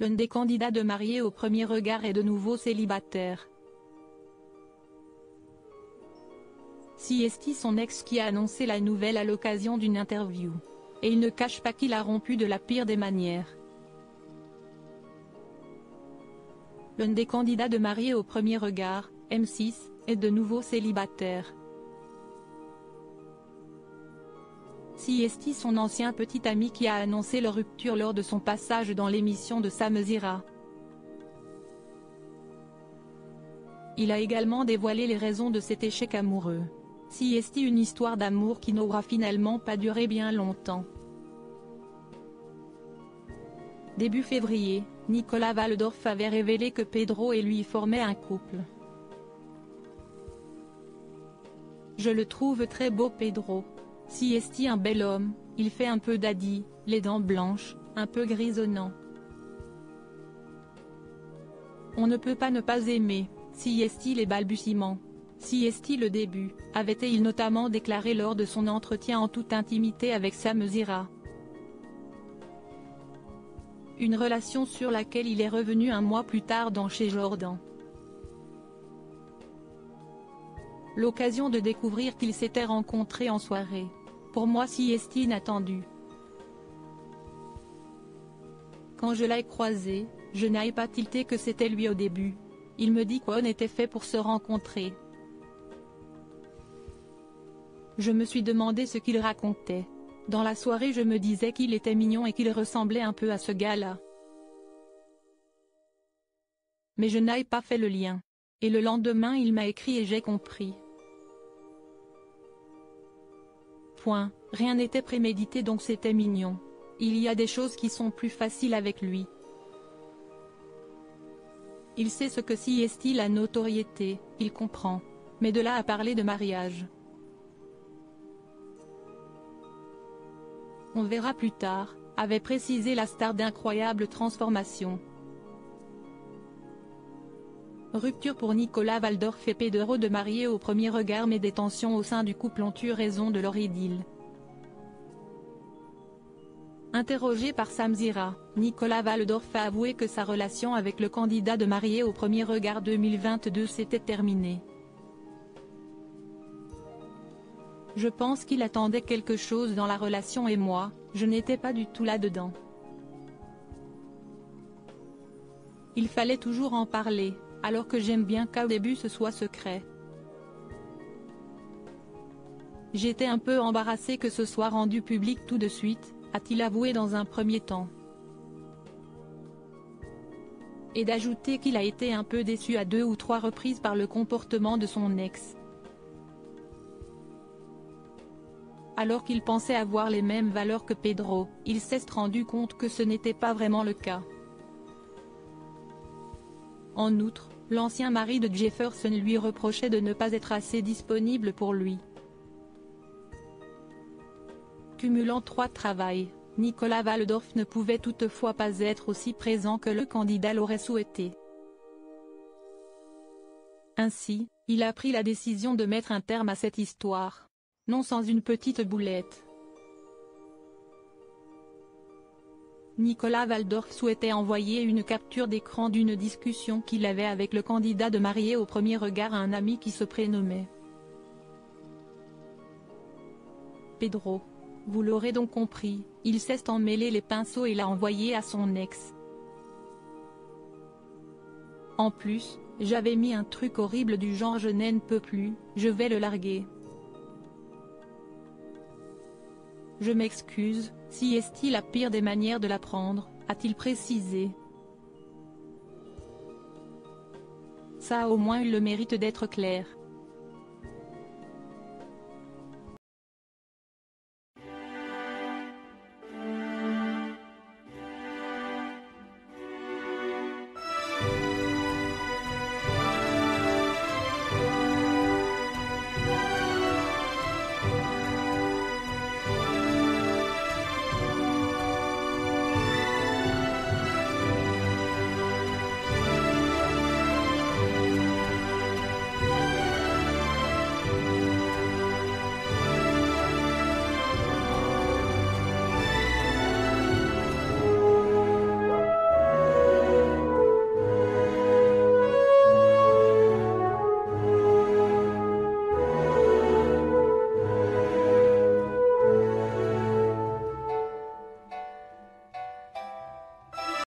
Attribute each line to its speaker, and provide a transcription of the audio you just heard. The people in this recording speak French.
Speaker 1: L'un des candidats de mariés au premier regard est de nouveau célibataire. Si est son ex qui a annoncé la nouvelle à l'occasion d'une interview. Et il ne cache pas qu'il a rompu de la pire des manières. L'un des candidats de mariés au premier regard, M6, est de nouveau célibataire. Si est son ancien petit ami qui a annoncé leur rupture lors de son passage dans l'émission de Sam Zira. Il a également dévoilé les raisons de cet échec amoureux. Si est une histoire d'amour qui n'aura finalement pas duré bien longtemps. Début février, Nicolas Waldorf avait révélé que Pedro et lui formaient un couple. Je le trouve très beau Pedro. Si est un bel homme, il fait un peu daddy, les dents blanches, un peu grisonnant. On ne peut pas ne pas aimer, si est les balbutiements. Si est le début, avait-il notamment déclaré lors de son entretien en toute intimité avec Sam Zira. Une relation sur laquelle il est revenu un mois plus tard dans Chez Jordan. L'occasion de découvrir qu'ils s'étaient rencontrés en soirée. Pour moi si est inattendu. Quand je l'ai croisé, je n'ai pas tilté que c'était lui au début. Il me dit qu'on était fait pour se rencontrer. Je me suis demandé ce qu'il racontait. Dans la soirée je me disais qu'il était mignon et qu'il ressemblait un peu à ce gars-là. Mais je n'ai pas fait le lien. Et le lendemain il m'a écrit et j'ai compris. Point, rien n'était prémédité donc c'était mignon. Il y a des choses qui sont plus faciles avec lui. Il sait ce que si est la notoriété, il comprend. Mais de là à parler de mariage. On verra plus tard, avait précisé la star d'Incroyable Transformation. Rupture pour Nicolas Waldorf et Pedro de mariés au premier regard mais des tensions au sein du couple ont eu raison de leur idylle. Interrogé par Sam Zira, Nicolas Waldorf a avoué que sa relation avec le candidat de mariés au premier regard 2022 s'était terminée. Je pense qu'il attendait quelque chose dans la relation et moi, je n'étais pas du tout là-dedans. Il fallait toujours en parler, alors que j'aime bien qu'au début ce soit secret. J'étais un peu embarrassé que ce soit rendu public tout de suite, a-t-il avoué dans un premier temps. Et d'ajouter qu'il a été un peu déçu à 2 ou 3 reprises par le comportement de son ex. Alors qu'il pensait avoir les mêmes valeurs que Pedro, il s'est rendu compte que ce n'était pas vraiment le cas. En outre, l'ancien mari de Jefferson lui reprochait de ne pas être assez disponible pour lui. Cumulant 3 travails, Nicolas Waldorf ne pouvait toutefois pas être aussi présent que le candidat l'aurait souhaité. Ainsi, il a pris la décision de mettre un terme à cette histoire. Non sans une petite boulette. Nicolas Waldorf souhaitait envoyer une capture d'écran d'une discussion qu'il avait avec le candidat de mariés au premier regard à un ami qui se prénommait Pedro. Vous l'aurez donc compris, il s'est emmêlé les pinceaux et l'a envoyé à son ex. En plus, j'avais mis un truc horrible du genre je n'en peux plus, je vais le larguer. Je m'excuse, si est-il la pire des manières de l'apprendre, a-t-il précisé. Ça a au moins eu le mérite d'être clair.